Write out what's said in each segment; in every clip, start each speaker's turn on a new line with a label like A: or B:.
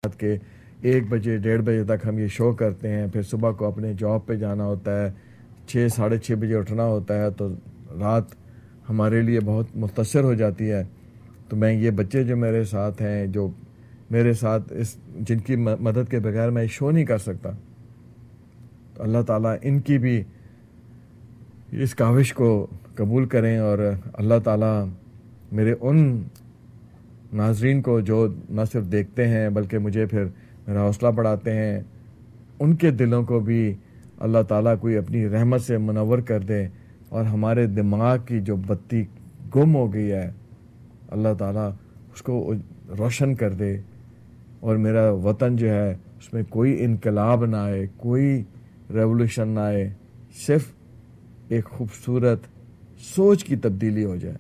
A: رات کے 1 بجے 1:30 تک ہم یہ شو کرتے ہیں، پھر صبح کو اپنے جاب پہ جانا ہوتا ہے، 6 ساڑھے 6 بجے اٹھنا ہوتا ہے، تو رات ہمارے لیے بہت مختصر ہو جاتی ہے۔ تو میں یہ بچے جو میرے ساتھ ہیں، جو میرے ساتھ جن کی مدد کے بغیر میں شو نہیں کر سکتا، تو اللہ تعالیٰ ان کی بھی اس کاوش کو قبول کریں، اور اللہ تعالیٰ میرے ان ناظرین کو جو نہ صرف دیکھتے ہیں بلکہ مجھے پھر میرا حوصلہ بڑھاتے ہیں، ان کے دلوں کو بھی اللہ تعالیٰ کوئی اپنی رحمت سے منور کر دے، اور ہمارے دماغ کی جو بتی گم ہو گئی ہے اللہ تعالیٰ اس کو روشن کر دے، اور میرا وطن جو ہے اس میں کوئی انقلاب نہ آئے، کوئی ریولوشن نہ آئے، صرف ایک خوبصورت سوچ کی تبدیلی ہو جائے۔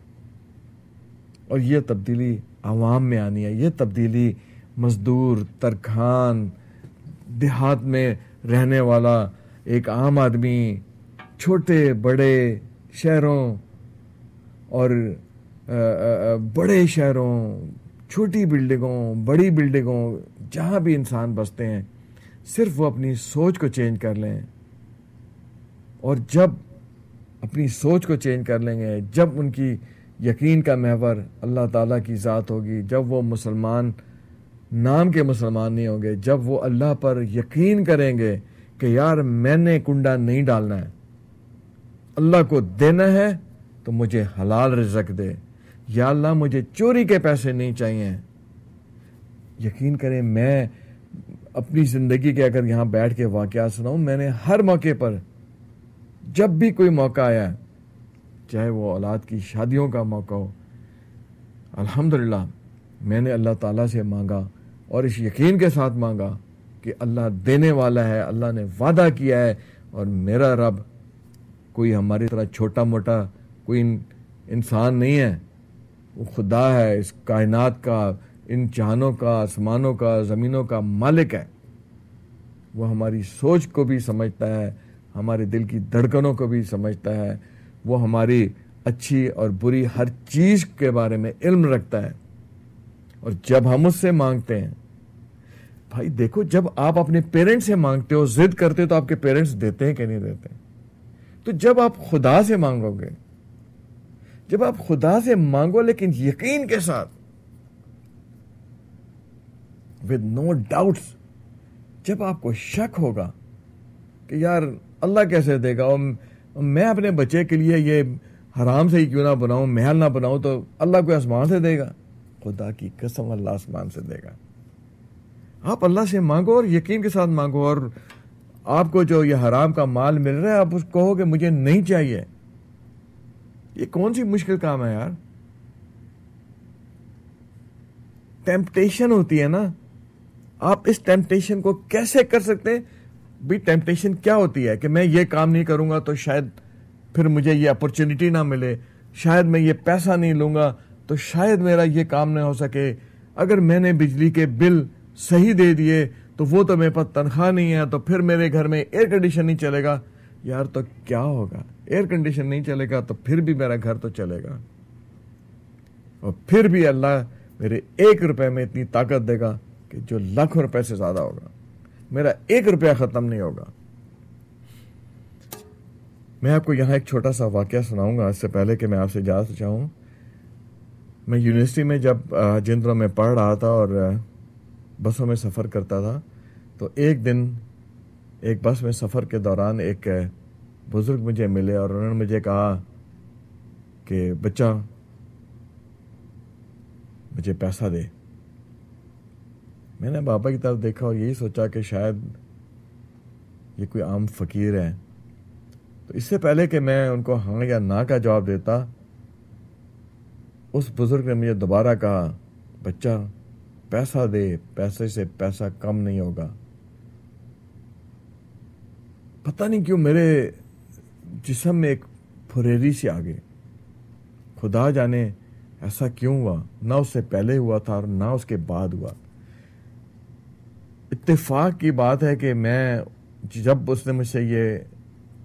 A: اور یہ تبدیلی عوام میں آنی ہے، یہ تبدیلی مزدور، ترکھان، دیہات میں رہنے والا ایک عام آدمی، چھوٹے بڑے شہروں اور بڑے شہروں، چھوٹی بلڈنگوں، بڑی بلڈنگوں، جہاں بھی انسان بستے ہیں، صرف وہ اپنی سوچ کو چینج کر لیں۔ اور جب اپنی سوچ کو چینج کر لیں گے، جب ان کی یقین کا محور اللہ تعالیٰ کی ذات ہوگی، جب وہ مسلمان نام کے مسلمان نہیں ہوں گے، جب وہ اللہ پر یقین کریں گے کہ یار میں نے کنڈا نہیں ڈالنا ہے، اللہ کو دینا ہے تو مجھے حلال رزق دے، یا اللہ مجھے چوری کے پیسے نہیں چاہیے۔ یقین کریں، میں اپنی زندگی کے اگر یہاں بیٹھ کے واقعات سناؤں، میں نے ہر موقع پر جب بھی کوئی موقع آیا، چاہے وہ اولاد کی شادیوں کا موقع ہو، الحمدللہ میں نے اللہ تعالیٰ سے مانگا، اور اس یقین کے ساتھ مانگا کہ اللہ دینے والا ہے، اللہ نے وعدہ کیا ہے، اور میرا رب کوئی ہماری طرح چھوٹا موٹا کوئی انسان نہیں ہے، وہ خدا ہے، اس کائنات کا، ان جہانوں کا، آسمانوں کا، زمینوں کا مالک ہے۔ وہ ہماری سوچ کو بھی سمجھتا ہے، ہمارے دل کی دھڑکنوں کو بھی سمجھتا ہے، وہ ہماری اچھی اور بری ہر چیز کے بارے میں علم رکھتا ہے۔ اور جب ہم اس سے مانگتے ہیں، بھائی دیکھو، جب آپ اپنے پیرنٹس سے مانگتے ہو، ضد کرتے ہو، تو آپ کے پیرنٹس دیتے ہیں کہ نہیں دیتے؟ تو جب آپ خدا سے مانگو گے، جب آپ خدا سے مانگو لیکن یقین کے ساتھ، with no doubts، جب آپ کو شک ہوگا کہ یار اللہ کیسے دے گا، اور میں اپنے بچے کے لیے یہ حرام سے ہی کیوں نہ بناؤں، محل نہ بناؤں، تو اللہ کوئی آسمان سے دے گا؟ خدا کی قسم اللہ آسمان سے دے گا۔ آپ اللہ سے مانگو اور یقین کے ساتھ مانگو، اور آپ کو جو یہ حرام کا مال مل رہا ہے، آپ اس کو کہو کہ مجھے نہیں چاہیے۔ یہ کون سی مشکل کام ہے یار؟ ٹیمپٹیشن ہوتی ہے نا، آپ اس ٹیمپٹیشن کو کیسے کر سکتے ہیں؟ بھی ٹیمپٹیشن کیا ہوتی ہے کہ میں یہ کام نہیں کروں گا تو شاید پھر مجھے یہ اپرچونٹی نہ ملے، شاید میں یہ پیسہ نہیں لوں گا تو شاید میرا یہ کام نہ ہو سکے، اگر میں نے بجلی کے بل صحیح دے دیے تو وہ تو میرے پاس تنخواہ نہیں ہے، تو پھر میرے گھر میں ایئر کنڈیشن نہیں چلے گا۔ یار تو کیا ہوگا؟ ایئر کنڈیشن نہیں چلے گا تو پھر بھی میرا گھر تو چلے گا، اور پھر بھی اللہ میرے 1 روپے میں اتنی طاقت دے گا کہ جو لاکھوں روپے سے زیادہ ہوگا، میرا 1 روپیہ ختم نہیں ہوگا۔ میں آپ کو یہاں ایک چھوٹا سا واقعہ سناؤں گا، اس سے پہلے کہ میں آپ سے اجازت چاہوں۔ میں یونیورسٹی میں جب جن دنوں میں پڑھ رہا تھا اور بسوں میں سفر کرتا تھا، تو ایک دن ایک بس میں سفر کے دوران ایک بزرگ مجھے ملے، اور انہوں نے مجھے کہا کہ بچہ مجھے پیسہ دے۔ میں نے بابا کی طرف دیکھا اور یہی سوچا کہ شاید یہ کوئی عام فقیر ہے، تو اس سے پہلے کہ میں ان کو ہاں یا نہ کا جواب دیتا، اس بزرگ نے مجھے دوبارہ کہا، بچہ پیسہ دے، پیسے سے پیسہ کم نہیں ہوگا۔ پتہ نہیں کیوں میرے جسم میں ایک پھریری سی آ گئی، خدا جانے ایسا کیوں ہوا، نہ اس سے پہلے ہوا تھا اور نہ اس کے بعد ہوا۔ اتفاق کی بات ہے کہ میں جب اس نے مجھ سے یہ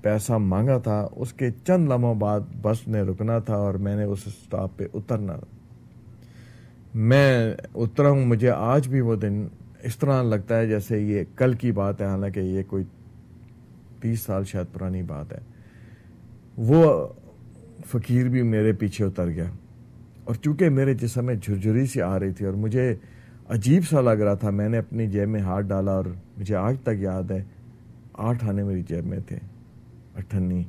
A: پیسہ مانگا تھا، اس کے چند لمحوں بعد بس نے رکنا تھا اور میں نے اس اسٹاپ پہ اترنا۔ میں اترا ہوں، مجھے آج بھی وہ دن اس طرح لگتا ہے جیسے یہ کل کی بات ہے، حالانکہ یہ کوئی 30 سال شاید پرانی بات ہے. وہ فقیر بھی میرے پیچھے اتر گیا، اور چونکہ میرے جسم میں جھرجھری سی آ رہی تھی اور مجھے عجیب سا لگ رہا تھا، میں نے اپنی جیب میں ہاتھ ڈالا اور مجھے آج تک یاد ہے 8 آنے میری جیب میں تھے، 98.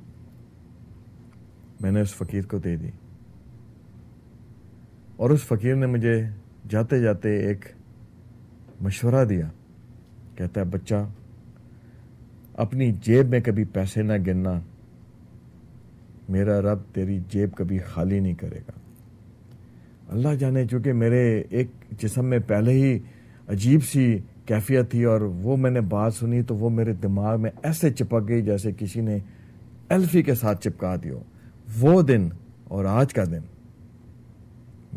A: میں نے اس فقیر کو دے دی، اور اس فقیر نے مجھے جاتے جاتے ایک مشورہ دیا. کہتا ہے بچہ، اپنی جیب میں کبھی پیسے نہ گننا، میرا رب تیری جیب کبھی خالی نہیں کرے گا. اللہ جانے، چونکہ میرے ایک جسم میں پہلے ہی عجیب سی کیفیت تھی، اور وہ میں نے بات سنی تو وہ میرے دماغ میں ایسے چپک گئی جیسے کسی نے ایلفی کے ساتھ چپکا دی ہو. وہ دن اور آج کا دن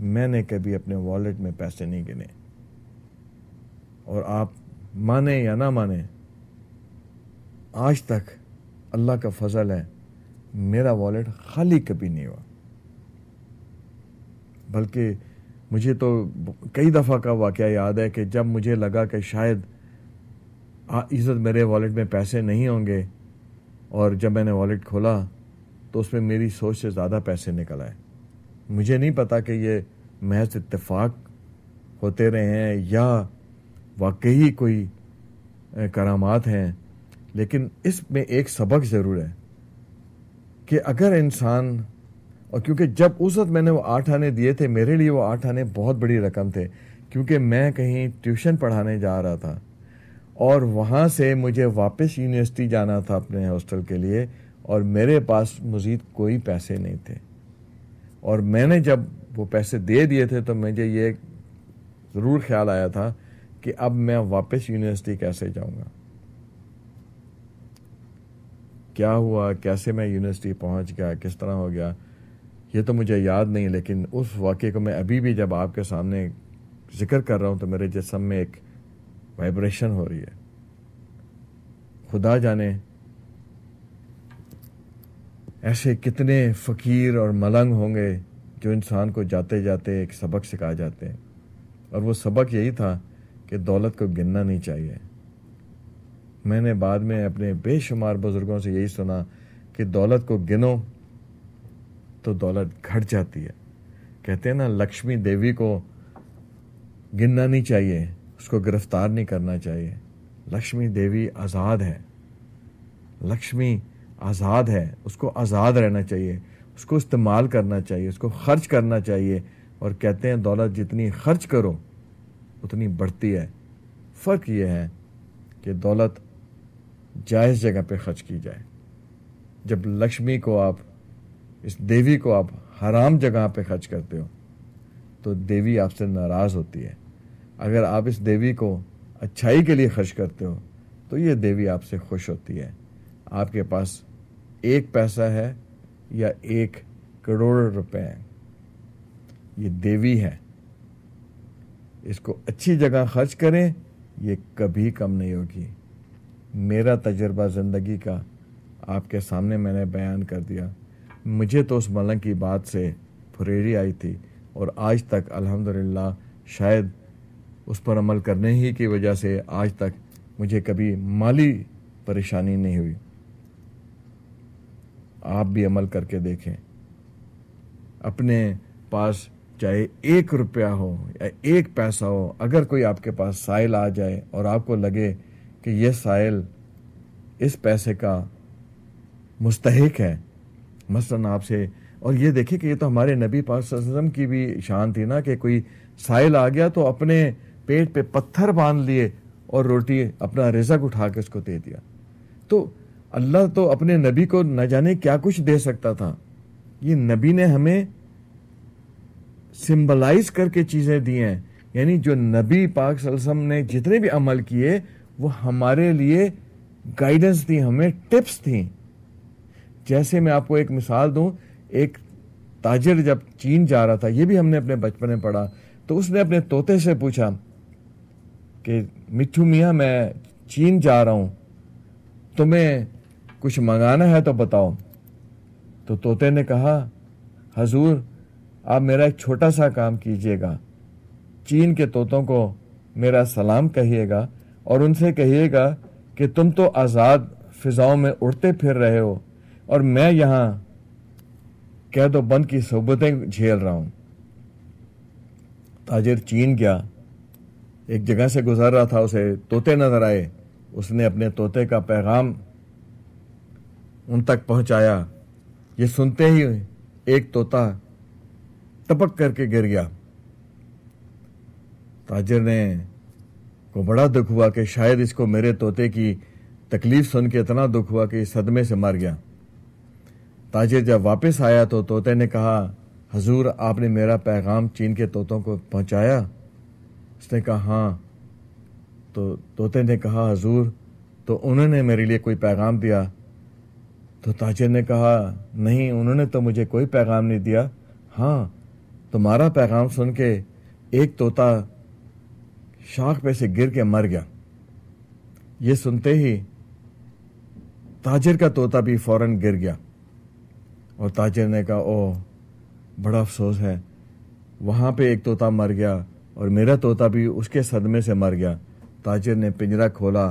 A: میں نے کبھی اپنے والیٹ میں پیسے نہیں گنے، اور آپ مانے یا نہ مانے، آج تک اللہ کا فضل ہے میرا والیٹ خالی کبھی نہیں ہوا. بلکہ مجھے تو کئی دفعہ کا واقعہ یاد ہے کہ جب مجھے لگا کہ شاید عزت میرے والیٹ میں پیسے نہیں ہوں گے، اور جب میں نے والیٹ کھولا تو اس میں میری سوچ سے زیادہ پیسے نکل آئے. مجھے نہیں پتا کہ یہ محض اتفاق ہوتے رہے ہیں یا واقعی کوئی کرامات ہیں، لیکن اس میں ایک سبق ضرور ہے کہ اگر انسان، اور کیونکہ جب اس وقت میں نے وہ 8 آنے دیے تھے، میرے لیے وہ 8 آنے بہت بڑی رقم تھے، کیونکہ میں کہیں ٹیوشن پڑھانے جا رہا تھا اور وہاں سے مجھے واپس یونیورسٹی جانا تھا اپنے ہاسٹل کے لیے، اور میرے پاس مزید کوئی پیسے نہیں تھے. اور میں نے جب وہ پیسے دے دیے تھے تو مجھے یہ ضرور خیال آیا تھا کہ اب میں واپس یونیورسٹی کیسے جاؤں گا. کیا ہوا، کیسے میں یونیورسٹی پہنچ گیا، کس طرح ہو گیا، یہ تو مجھے یاد نہیں، لیکن اس واقعے کو میں ابھی بھی جب آپ کے سامنے ذکر کر رہا ہوں تو میرے جسم میں ایک وائبریشن ہو رہی ہے. خدا جانے ایسے کتنے فقیر اور ملنگ ہوں گے جو انسان کو جاتے جاتے ایک سبق سکھا جاتے ہیں، اور وہ سبق یہی تھا کہ دولت کو گننا نہیں چاہیے. میں نے بعد میں اپنے بے شمار بزرگوں سے یہی سنا کہ دولت کو گنو تو دولت گھٹ جاتی ہے. کہتے ہیں نا، لکشمی دیوی کو گننا نہیں چاہیے، اس کو گرفتار نہیں کرنا چاہیے. لکشمی دیوی آزاد ہے، لکشمی آزاد ہے، اس کو آزاد رہنا چاہیے، اس کو استعمال کرنا چاہیے، اس کو خرچ کرنا چاہیے. اور کہتے ہیں دولت جتنی خرچ کرو اتنی بڑھتی ہے. فرق یہ ہے کہ دولت جائز جگہ پہ خرچ کی جائے. جب لکشمی کو آپ، اس دیوی کو آپ حرام جگہ پہ خرچ کرتے ہو تو دیوی آپ سے ناراض ہوتی ہے. اگر آپ اس دیوی کو اچھائی کے لیے خرچ کرتے ہو تو یہ دیوی آپ سے خوش ہوتی ہے. آپ کے پاس 1 پیسہ ہے یا 1 کروڑ روپے ہیں، یہ دیوی ہے. اس کو اچھی جگہ خرچ کریں، یہ کبھی کم نہیں ہوگی. میرا تجربہ زندگی کا آپ کے سامنے میں نے بیان کر دیا. مجھے تو اس ملنگ کی بات سے پھریری آئی تھی، اور آج تک الحمدللہ شاید اس پر عمل کرنے ہی کی وجہ سے آج تک مجھے کبھی مالی پریشانی نہیں ہوئی. آپ بھی عمل کر کے دیکھیں. اپنے پاس چاہے 1 روپیہ ہو یا 1 پیسہ ہو، اگر کوئی آپ کے پاس سائل آ جائے اور آپ کو لگے کہ یہ سائل اس پیسے کا مستحق ہے، مثلاً آپ سے، اور یہ دیکھیں کہ یہ تو ہمارے نبی پاک صلی اللہ علیہ وسلم کی بھی شان تھی نا کہ کوئی سائل آ گیا تو اپنے پیٹ پہ پتھر باندھ لیے اور روٹی اپنا رزق اٹھا کے اس کو دے دیا. تو اللہ تو اپنے نبی کو نہ جانے کیا کچھ دے سکتا تھا. یہ نبی نے ہمیں سمبلائز کر کے چیزیں دی ہیں، یعنی جو نبی پاک صلی اللہ علیہ وسلم نے جتنے بھی عمل کیے وہ ہمارے لیے گائیڈنس تھی، ہمیں ٹپس تھیں. جیسے میں آپ کو ایک مثال دوں، ایک تاجر جب چین جا رہا تھا، یہ بھی ہم نے اپنے بچپن میں پڑھا، تو اس نے اپنے طوطے سے پوچھا کہ مٹھو میاں میں چین جا رہا ہوں، تمہیں کچھ منگانا ہے تو بتاؤ. تو طوطے نے کہا، حضور آپ میرا ایک چھوٹا سا کام کیجئے گا، چین کے طوطوں کو میرا سلام کہیے گا اور ان سے کہیے گا کہ تم تو آزاد فضاؤں میں اڑتے پھر رہے ہو اور میں یہاں قید و بند کی صحبتیں جھیل رہا ہوں۔ تاجر چین گیا، ایک جگہ سے گزر رہا تھا، اسے طوطے نظر آئے، اس نے اپنے طوطے کا پیغام ان تک پہنچایا۔ یہ سنتے ہی ایک طوطا ٹپک کر کے گر گیا۔ تاجر نے کو بڑا دکھ ہوا کہ شاید اس کو میرے طوطے کی تکلیف سن کے اتنا دکھ ہوا کہ اس صدمے سے مر گیا۔ تاجر جب واپس آیا تو طوطے نے کہا، حضور آپ نے میرا پیغام چین کے طوطوں کو پہنچایا؟ اس نے کہا ہاں۔ تو طوطے نے کہا، حضور تو انہوں نے میرے لیے کوئی پیغام دیا؟ تو تاجر نے کہا، نہیں، انہوں نے تو مجھے کوئی پیغام نہیں دیا۔ ہاں، تمہارا پیغام سن کے ایک طوطا شاخ پہ سے گر کے مر گیا۔ یہ سنتے ہی تاجر کا طوطا بھی فوراً گر گیا اور تاجر نے کہا، او بڑا افسوس ہے، وہاں پہ ایک طوطا مر گیا اور میرا طوطا بھی اس کے صدمے سے مر گیا۔ تاجر نے پنجرا کھولا،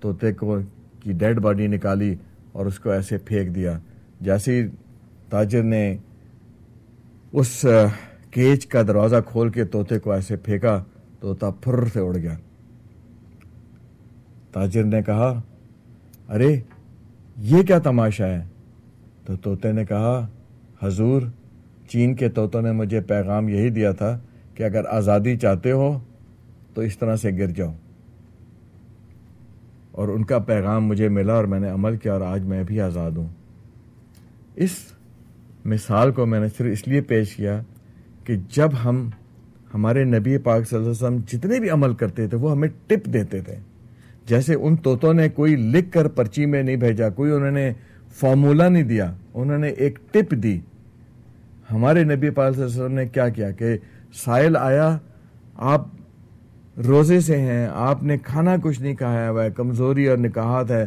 A: طوطے کی ڈیڈ باڈی نکالی اور اس کو ایسے پھینک دیا۔ جیسے ہی تاجر نے اس کیج کا دروازہ کھول کے طوطے کو ایسے پھینکا، طوطا پھر سے اڑ گیا۔ تاجر نے کہا، ارے یہ کیا تماشا ہے؟ تو طوطے نے کہا، حضور چین کے طوطوں نے مجھے پیغام یہی دیا تھا کہ اگر آزادی چاہتے ہو تو اس طرح سے گر جاؤ، اور ان کا پیغام مجھے ملا اور میں نے عمل کیا اور آج میں بھی آزاد ہوں۔ اس مثال کو میں نے صرف اس لیے پیش کیا کہ جب ہمارے نبی پاک صلی اللہ علیہ وسلم جتنے بھی عمل کرتے تھے وہ ہمیں ٹپ دیتے تھے۔ جیسے ان طوطوں نے کوئی لکھ کر پرچی میں نہیں بھیجا، کوئی انہوں نے فارمولا نہیں دیا، انہوں نے ایک ٹپ دی۔ ہمارے نبی پاک صلی اللہ علیہ وسلم نے کیا کیا کہ سائل آیا، آپ روزے سے ہیں، آپ نے کھانا کچھ نہیں کھایا ہوا ہے، کمزوری اور نکاحت ہے،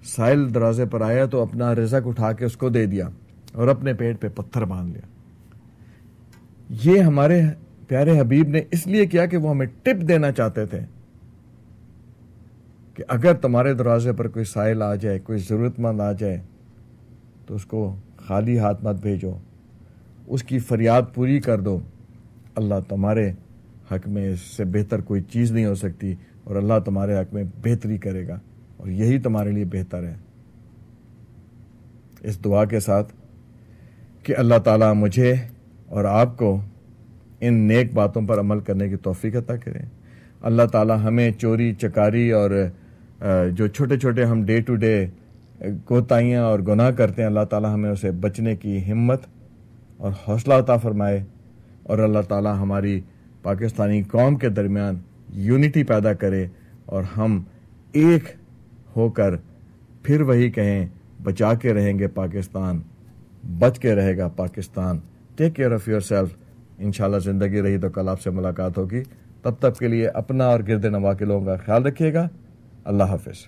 A: سائل دروازے پر آیا تو اپنا رزق اٹھا کے اس کو دے دیا اور اپنے پیٹ پہ پتھر باندھ لیا۔ یہ ہمارے پیارے حبیب نے اس لیے کیا کہ وہ ہمیں ٹپ دینا چاہتے تھے کہ اگر تمہارے دروازے پر کوئی سائل آ جائے، کوئی ضرورت مند آ جائے تو اس کو خالی ہاتھ مت بھیجو، اس کی فریاد پوری کر دو۔ اللہ تمہارے حق میں اس سے بہتر کوئی چیز نہیں ہو سکتی، اور اللہ تمہارے حق میں بہتری کرے گا اور یہی تمہارے لیے بہتر ہے۔ اس دعا کے ساتھ کہ اللہ تعالیٰ مجھے اور آپ کو ان نیک باتوں پر عمل کرنے کی توفیق عطا کرے۔ اللہ تعالیٰ ہمیں چوری چکاری اور جو چھوٹے چھوٹے ہم ڈے ٹو ڈے کوتاہیاں اور گناہ کرتے ہیں، اللہ تعالیٰ ہمیں اسے بچنے کی ہمت اور حوصلہ عطا فرمائے، اور اللہ تعالیٰ ہماری پاکستانی قوم کے درمیان یونٹی پیدا کرے اور ہم ایک ہو کر پھر وہی کہیں، بچا کے رہیں گے پاکستان، بچ کے رہے گا Pakistan. Take care of yourself. انشاءاللہ زندگی رہی تو کل آپ سے ملاقات ہوگی۔ تب تک کے لیے اپنا اور گرد نواح کے لوگوں کا خیال رکھیے گا۔ اللہ حافظ۔